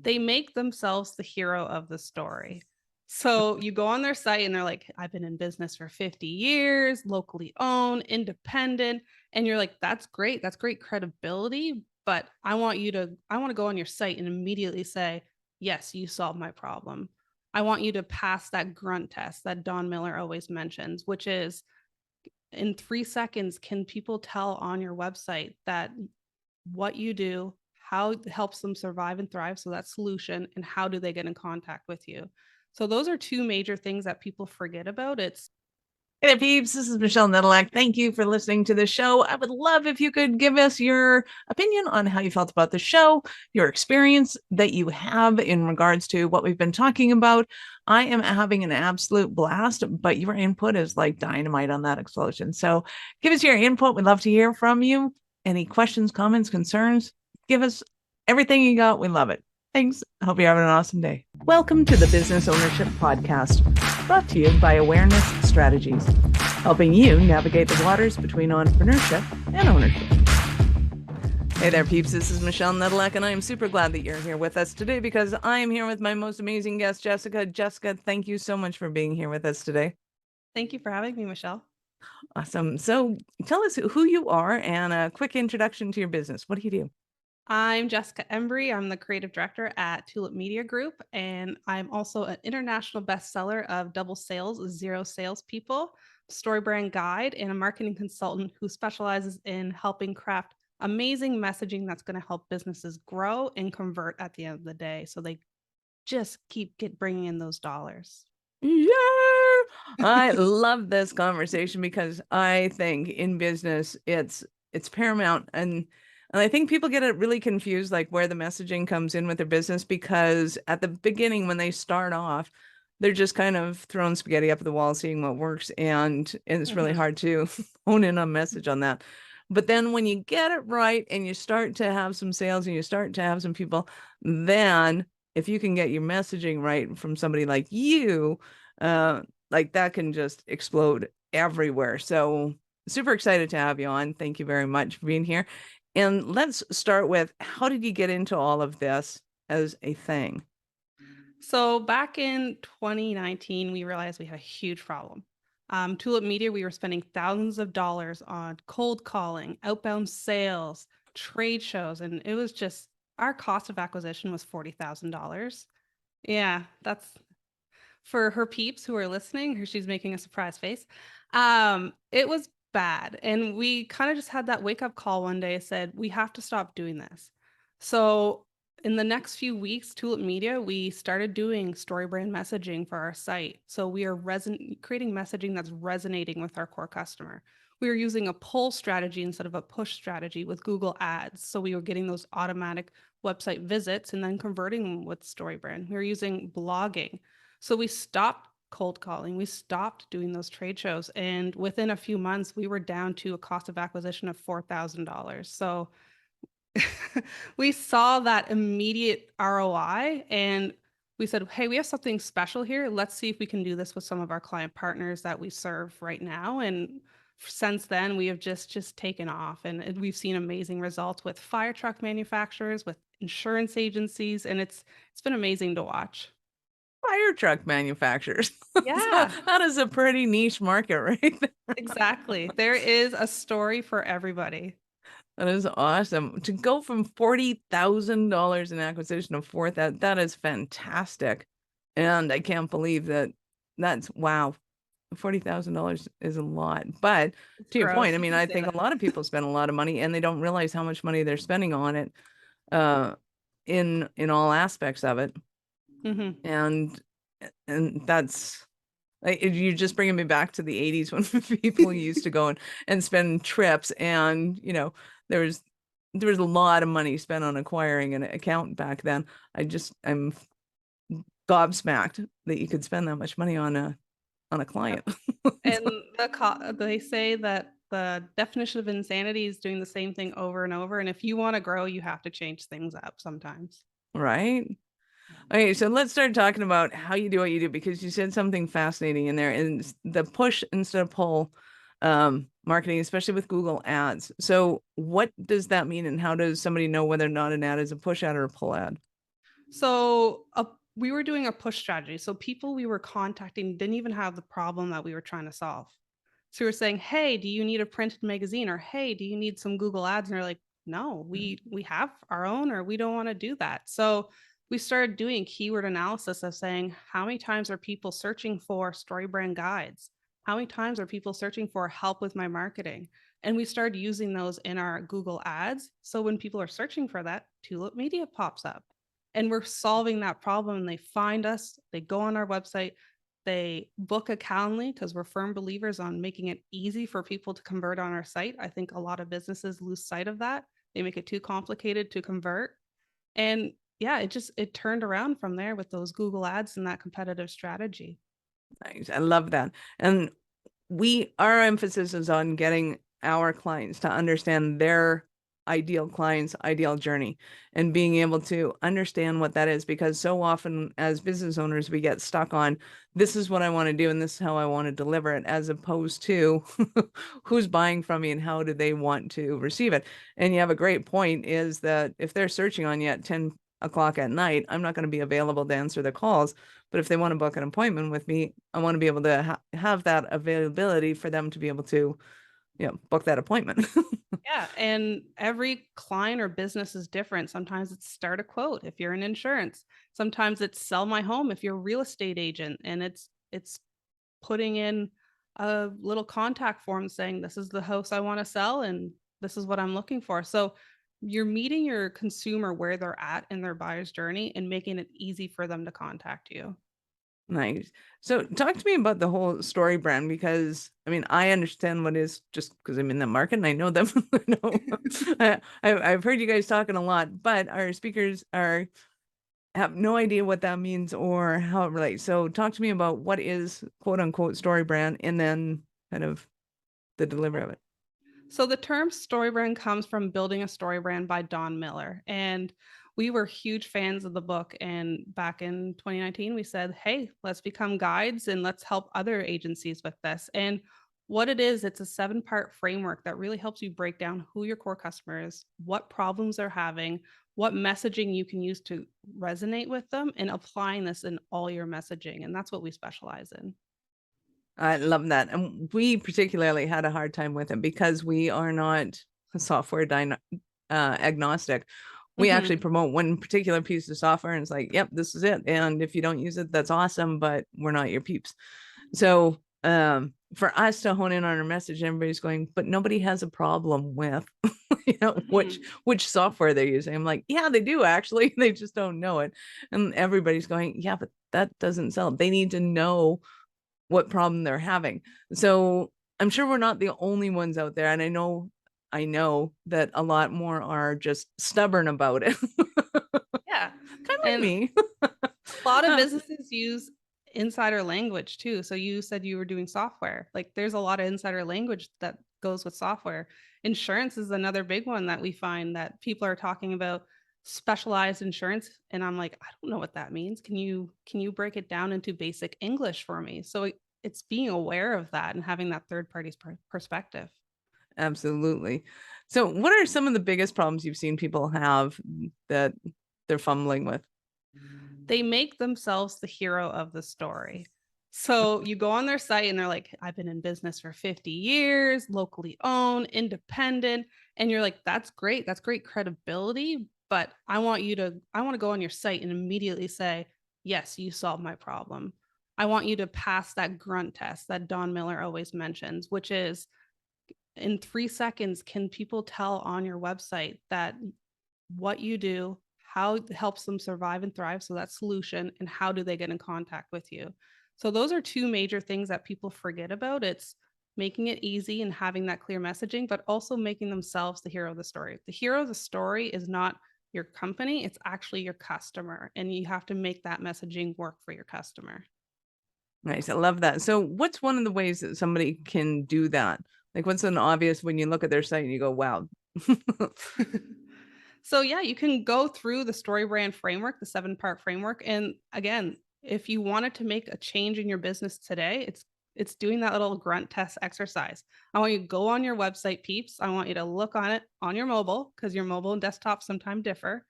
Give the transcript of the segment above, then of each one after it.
they make themselves the hero of the story. So you go on their site and they're like, I've been in business for 50 years, locally owned, independent. And you're like, that's great. That's great credibility. But I want to go on your site and immediately say, yes, you solved my problem. I want you to pass that grunt test that Don Miller always mentions, which is in 3 seconds, can people tell on your website that what you do, how it helps them survive and thrive? So that solution, and how do they get in contact with you? So those are two major things that people forget about. It's Hey there, peeps. This is Michelle Nedelak. Thank you for listening to the show. I would love if you could give us your opinion on how you felt about the show, your experience that you have in regards to what we've been talking about. I am having an absolute blast, but your input is like dynamite on that explosion. So give us your input. We'd love to hear from you. Any questions, comments, concerns? Give us everything you got. We love it. Thanks. I hope you're having an awesome day. Welcome to the Business Ownership Podcast, brought to you by Awareness Strategies, helping you navigate the waters between entrepreneurship and ownership. Hey there, peeps. This is Michelle Nedelak, and I am super glad that you're here with us today because I am here with my most amazing guest, Jessica. Jessica, thank you so much for being here with us today. Thank you for having me, Michelle. Awesome. So tell us who you are and a quick introduction to your business. What do you do? I'm Jessica Embree. I'm the creative director at Tulip Media Group, and I'm also an international bestseller of Double Sales, Zero Salespeople, StoryBrand guide, and a marketing consultant who specializes in helping craft amazing messaging that's going to help businesses grow and convert at the end of the day. So they just bringing in those dollars. Yeah, I love this conversation because I think in business it's paramount, and I think people get it really confused, like where the messaging comes in with their business, because at the beginning when they start off, they're just kind of throwing spaghetti up at the wall, seeing what works, and it's really hard to hone in on message on that. But then when you get it right and you start to have some sales and you start to have some people, then if you can get your messaging right from somebody like you, like that can just explode everywhere. So super excited to have you on. Thank you very much for being here. And let's start with, how did you get into all of this as a thing? So back in 2019, we realized we had a huge problem. Tulip Media, we were spending thousands of dollars on cold calling, outbound sales, trade shows, and it was just our cost of acquisition was $40,000. Yeah, that's for her peeps who are listening. She's making a surprise face. It was bad, and we kind of just had that wake up call one day. Said we have to stop doing this. So in the next few weeks, Tulip Media, we started doing StoryBrand messaging for our site. So we are creating messaging that's resonating with our core customer. We were using a pull strategy instead of a push strategy with Google Ads. So we were getting those automatic website visits and then converting them with StoryBrand. We were using blogging. So we stopped cold calling. We stopped doing those trade shows. And within a few months, we were down to a cost of acquisition of $4,000. So we saw that immediate ROI and we said, hey, we have something special here. Let's see if we can do this with some of our client partners that we serve right now. And since then, we have just taken off, and we've seen amazing results with fire truck manufacturers, with insurance agencies, and it's been amazing to watch. Fire truck manufacturers. Yeah. That is a pretty niche market, right? Exactly. There is a story for everybody. That is awesome. To go from $40,000 in acquisition of 4,000, that is fantastic. And I can't believe that that's wow. $40,000 is a lot. But It's to your gross. point, I You mean, can I say think that. a lot of people spend a lot of money and they don't realize how much money they're spending on it, uh, in all aspects of it. Mhm. And that's like, you're just bringing me back to the 80s when people used to go and spend trips, and there was a lot of money spent on acquiring an account back then. I'm gobsmacked that you could spend that much money on a client. And they say that the definition of insanity is doing the same thing over and over. And if you want to grow, you have to change things up sometimes. Right? Okay, so let's start talking about how you do what you do, because you said something fascinating in there, and the push instead of pull marketing, especially with Google Ads. So what does that mean, and how does somebody know whether or not an ad is a push ad or a pull ad? So we were doing a push strategy. So people we were contacting didn't even have the problem that we were trying to solve. So we were saying, "Hey, do you need a printed magazine?" Or "Hey, do you need some Google Ads?" And they're like, "No, we have our own, or we don't want to do that." So we started doing keyword analysis of saying, how many times are people searching for story brand guides? How many times are people searching for help with my marketing? And we started using those in our Google Ads. So when people are searching for that, Tulip Media pops up. And we're solving that problem. And they find us, they go on our website, they book a Calendly because we're firm believers on making it easy for people to convert on our site. I think a lot of businesses lose sight of that. They make it too complicated to convert. And yeah, it turned around from there with those Google Ads and that competitive strategy. Nice. I love that. And our emphasis is on getting our clients to understand their ideal client's ideal journey and being able to understand what that is, because so often as business owners we get stuck on, this is what I want to do and this is how I want to deliver it, as opposed to who's buying from me and how do they want to receive it. And you have a great point, is that if they're searching on you at 10 o'clock at night, I'm not going to be available to answer the calls. But if they want to book an appointment with me, I want to be able to have that availability for them to be able to, book that appointment. Yeah, and every client or business is different. Sometimes it's start a quote if you're in insurance. Sometimes it's sell my home if you're a real estate agent, and it's putting in a little contact form saying this is the house I want to sell and this is what I'm looking for. So you're meeting your consumer where they're at in their buyer's journey and making it easy for them to contact you. Nice. So talk to me about the whole story brand, because I mean, I understand what is, just because I'm in the market and I know them. I've heard you guys talking a lot, but our speakers have no idea what that means or how it relates. So talk to me about what is quote unquote story brand, and then kind of the delivery of it. So the term story brand comes from Building a Story Brand by Don Miller. And we were huge fans of the book. And back in 2019, we said, hey, let's become guides and let's help other agencies with this. And what it is, it's a 7-part framework that really helps you break down who your core customer is, what problems they're having, what messaging you can use to resonate with them, and applying this in all your messaging. And that's what we specialize in. I love that. And we particularly had a hard time with it because we are not software agnostic. We actually Mhm. promote one particular piece of software and it's like, yep, this is it. And if you don't use it, that's awesome, but we're not your peeps. So for us to hone in on our message, everybody's going, but nobody has a problem with Mhm. which software they're using. I'm like, yeah, they do actually. They just don't know it. And everybody's going, yeah, but that doesn't sell. They need to know what problem they're having. So I'm sure we're not the only ones out there. And I know that a lot more are just stubborn about it. Yeah. Kind of like And me. a lot of businesses use insider language too. So you said you were doing software. Like there's a lot of insider language that goes with software. Insurance is another big one that we find that people are talking about specialized insurance, and I'm like, I don't know what that means. Can you break it down into basic English for me? So it's being aware of that and having that third party's perspective. Absolutely. So what are some of the biggest problems you've seen people have that they're fumbling with? They make themselves the hero of the story. So you go on their site and they're like, I've been in business for 50 years, locally owned, independent. And you're like, that's great. That's great credibility. But I want to go on your site and immediately say, yes, you solved my problem. I want you to pass that grunt test that Don Miller always mentions, which is in 3 seconds, can people tell on your website that what you do, how it helps them survive and thrive. So that solution, and how do they get in contact with you? So those are two major things that people forget about. It's making it easy and having that clear messaging, but also making themselves the hero of the story. The hero of the story is not your company, it's actually your customer. And you have to make that messaging work for your customer. Nice. I love that. So what's one of the ways that somebody can do that? Like what's an obvious when you look at their site and you go, wow. So yeah, you can go through the story brand framework, the 7-part framework. And again, if you wanted to make a change in your business today, it's doing that little grunt test exercise. I want you to go on your website, peeps. I want you to look on it on your mobile because your mobile and desktop sometimes differ.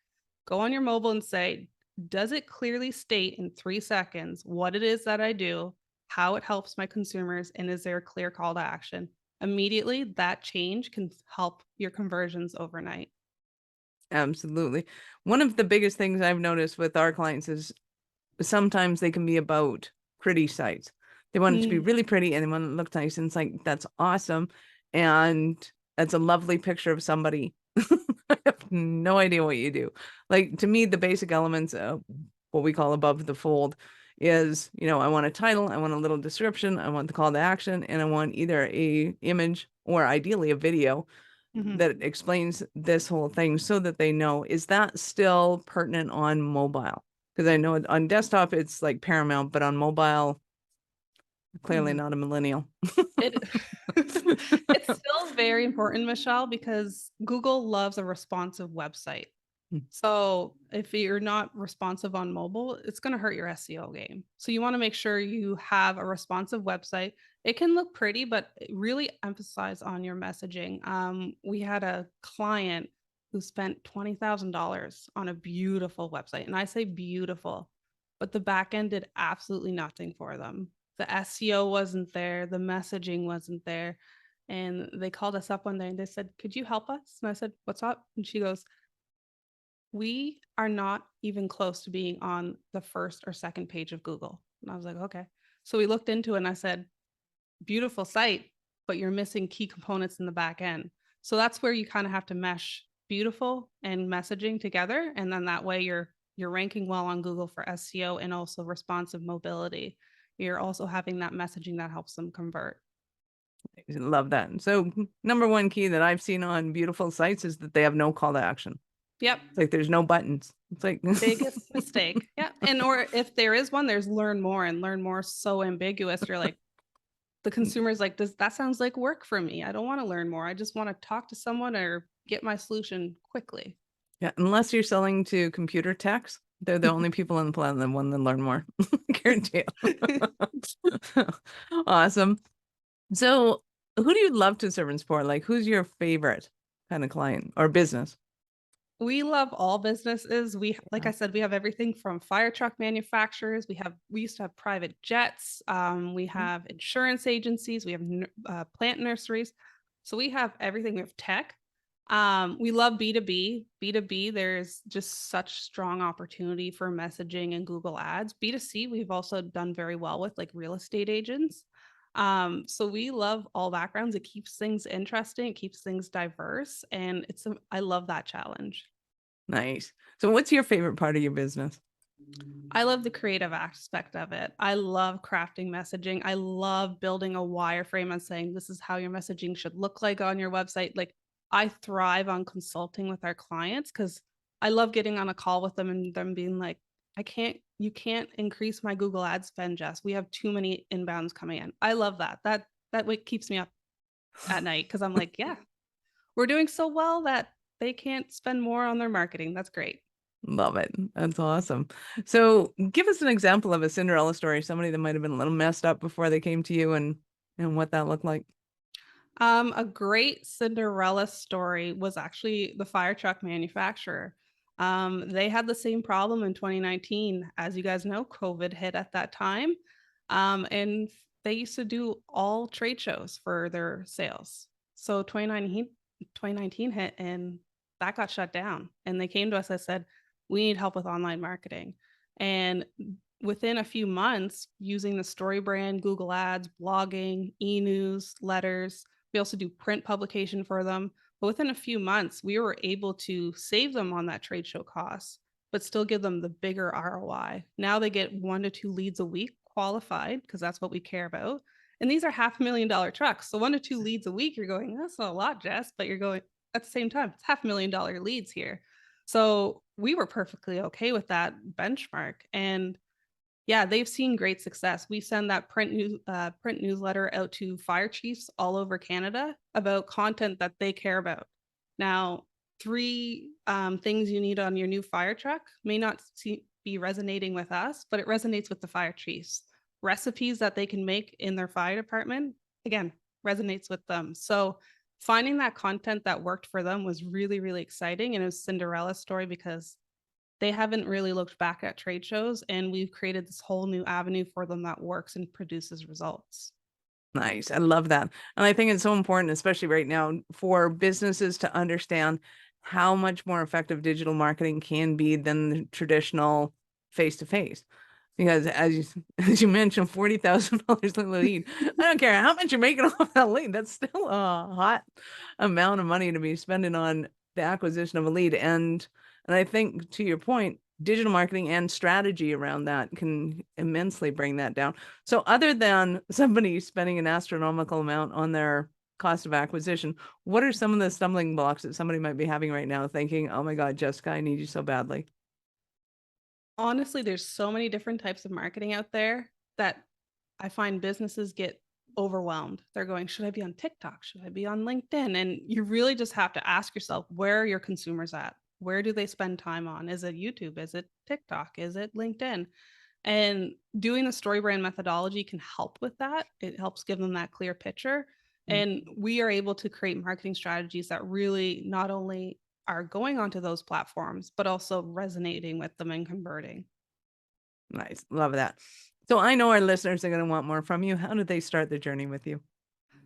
Go on your mobile and say, Does it clearly state in 3 seconds what it is that I do, how it helps my consumers, and is there a clear call to action? Immediately, that change can help your conversions overnight. Absolutely. One of the biggest things I've noticed with our clients is sometimes they can be about pretty sites. They want it to be Mm, really pretty and they want it to look nice. And it's like, that's awesome. And that's a lovely picture of somebody. I have no idea what you do. Like, to me, the basic elements of what we call above the fold is, I want a title, I want a little description, I want the call to action, and I want either a image or ideally a video mhm. that explains this whole thing so that they know, is that still pertinent on mobile? Because I know on desktop it's like paramount, but on mobile, clearly Mhm. not a millennial. It it's still very important, Michelle, because Google loves a responsive website. So if you're not responsive on mobile, it's going to hurt your SEO game. So you want to make sure you have a responsive website. It can look pretty, but really emphasize on your messaging. We had a client who spent $20,000 on a beautiful website. And I say beautiful, but the back end did absolutely nothing for them. The SEO wasn't there, the messaging wasn't there. And they called us up one day and they said, "Could you help us?" And I said, "What's up?" And she goes, "We are not even close to being on the first or second page of Google." And I was like, "Okay." So we looked into it and I said, "Beautiful site, but you're missing key components in the back end." So that's where you kind of have to mesh beautiful and messaging together. And then that way you're ranking well on Google for SEO and also responsive mobility. You're also having that messaging that helps them convert. Love that. So number one key that I've seen on beautiful sites is that they have no call to action. Yep. It's like there's no buttons. It's like Biggest mistake. Yeah. And or if there is one, there's learn more, and learn more is so ambiguous. You're like, the consumer's like, does that sounds like work for me? I don't want to learn more. I just want to talk to someone or get my solution quickly. yeah, unless you're selling to computer techs, they're the only people on the planet that want to learn more. Guarantee you. Awesome. So who do you love to serve and support? Like, who's your favorite kind of client or business? We love all businesses. We, like Yeah. I said, we have everything from fire truck manufacturers. We used to have private jets. We have insurance agencies. We have plant nurseries. So we have everything. We have tech. We love B2B. B2B, there's just such strong opportunity for messaging and Google Ads. B2C, we've also done very well with, like real estate agents. So we love all backgrounds. It keeps things interesting, it keeps things diverse, and I love that challenge. Nice. So what's your favorite part of your business? I love the creative aspect of it. I love crafting messaging. I love building a wireframe and saying, this is how your messaging should look like on your website. Like, I thrive on consulting with our clients because I love getting on a call with them and them being like, you can't increase my Google ad spend, Jess. We have too many inbounds coming in. I love that. That way keeps me up at night because I'm like, yeah, we're doing so well that they can't spend more on their marketing. That's great. Love it. That's awesome. So give us an example of a Cinderella story, somebody that might have been a little messed up before they came to you and what that looked like. A great Cinderella story was actually the fire truck manufacturer. They had the same problem in 2019. As you guys know, COVID hit at that time. And they used to do all trade shows for their sales. So 2019 hit and that got shut down. And they came to us and said, we need help with online marketing. And within a few months, using the StoryBrand, Google Ads, blogging, e-news, letters, we also do print publication for them. But within a few months, we were able to save them on that trade show cost, but still give them the bigger ROI. Now they get 1 to 2 leads a week qualified because that's what we care about. And these are $500,000 trucks. So 1 to 2 leads a week, you're going, that's not a lot, Jess, but you're going at the same time, it's $500,000 leads here. So we were perfectly okay with that benchmark. And yeah, they've seen great success. We send that print newsletter out to fire chiefs all over Canada about content that they care about. Now, three things you need on your new fire truck may not be resonating with us, but it resonates with the fire chiefs. Recipes that they can make in their fire department, again, resonates with them. So finding that content that worked for them was really, really exciting. And it was Cinderella's story because they haven't really looked back at trade shows, and we've created this whole new avenue for them that works and produces results. Nice. I love that. And I think it's so important, especially right now, for businesses to understand how much more effective digital marketing can be than the traditional face-to-face. Because as you mentioned, $40,000 a lead. I don't care how much you're making off that lead. That's still a hot amount of money to be spending on the acquisition of a lead. And I think, to your point, digital marketing and strategy around that can immensely bring that down. So other than somebody spending an astronomical amount on their cost of acquisition, what are some of the stumbling blocks that somebody might be having right now thinking, oh my God, Jessica, I need you so badly? Honestly, there's so many different types of marketing out there that I find businesses get overwhelmed. They're going, should I be on TikTok? Should I be on LinkedIn? And you really just have to ask yourself, where are your consumers at? Where do they spend time on? Is it YouTube? Is it TikTok? Is it LinkedIn? And doing the StoryBrand methodology can help with that. It helps give them that clear picture. Mm. And we are able to create marketing strategies that really not only are going onto those platforms, but also resonating with them and converting. Nice. Love that. So I know our listeners are going to want more from you. How did they start the journey with you?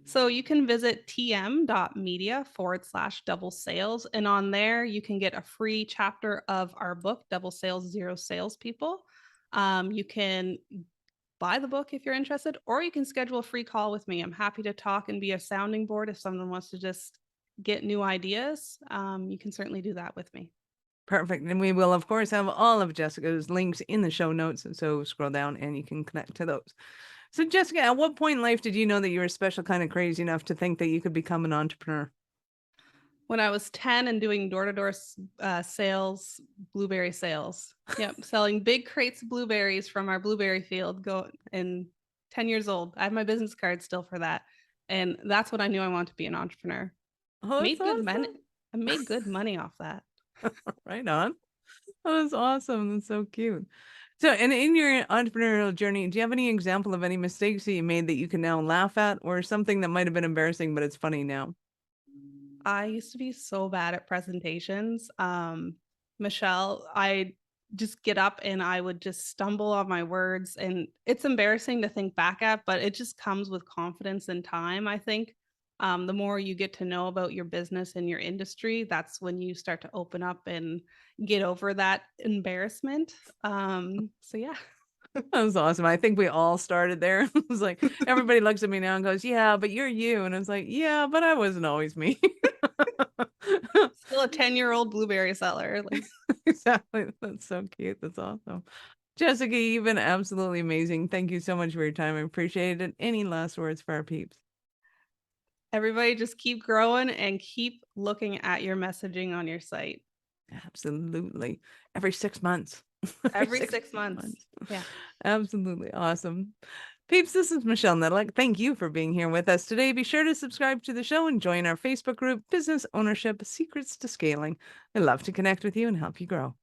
So you can visit tm.media/double sales. And on there, you can get a free chapter of our book, Double Sales, Zero Salespeople. You can buy the book if you're interested, or you can schedule a free call with me. I'm happy to talk and be a sounding board if someone wants to just get new ideas. You can certainly do that with me. Perfect. And we will, of course, have all of Jessica's links in the show notes. So scroll down and you can connect to those. So, Jessica, at what point in life did you know that you were special kind of crazy enough to think that you could become an entrepreneur? When I was 10 and doing door-to-door sales, blueberry sales. Yep, selling big crates of blueberries from our blueberry field. And 10 years old. I have my business card still for that. And that's when I knew I wanted to be an entrepreneur. Oh, that's Made good money. awesome. I made good money off that. Right on. Oh, that's awesome. That's so cute. So, and in your entrepreneurial journey, do you have any example of any mistakes that you made that you can now laugh at, or something that might have been embarrassing, but it's funny now? I used to be so bad at presentations. Michelle, I just get up and I would just stumble on my words, and it's embarrassing to think back at, but it just comes with confidence and time, I think. The more you get to know about your business and your industry, that's when you start to open up and get over that embarrassment. So yeah. That was awesome. I think we all started there. It was like, everybody looks at me now and goes, yeah, but you're you. And I was like, yeah, but I wasn't always me. Still a 10-year-old blueberry seller. Like, Exactly. That's so cute. That's awesome. Jessica, you've been absolutely amazing. Thank you so much for your time. I appreciate it. Any last words for our peeps? everybody just keep growing and keep looking at your messaging on your site. Absolutely. Every 6 months. Every 6 months. Yeah. Absolutely awesome. Peeps, this is Michelle Nedelec. Thank you for being here with us today. Be sure to subscribe to the show and join our Facebook group, Business Ownership Secrets to Scaling. I'd love to connect with you and help you grow.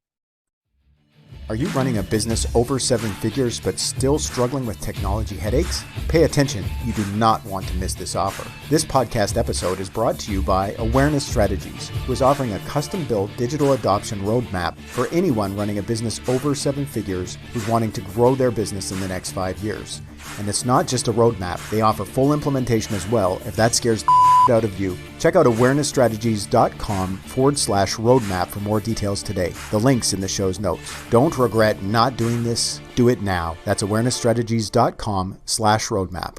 Are you running a business over 7 figures but still struggling with technology headaches? Pay attention, you do not want to miss this offer. This podcast episode is brought to you by Awareness Strategies, who is offering a custom-built digital adoption roadmap for anyone running a business over 7 figures who's wanting to grow their business in the next 5 years. And it's not just a roadmap, they offer full implementation as well if that scares the out of you. Check out awarenessstrategies.com/roadmap for more details today. The link's in the show's notes. Don't regret not doing this. Do it now. That's awarenessstrategies.com/roadmap.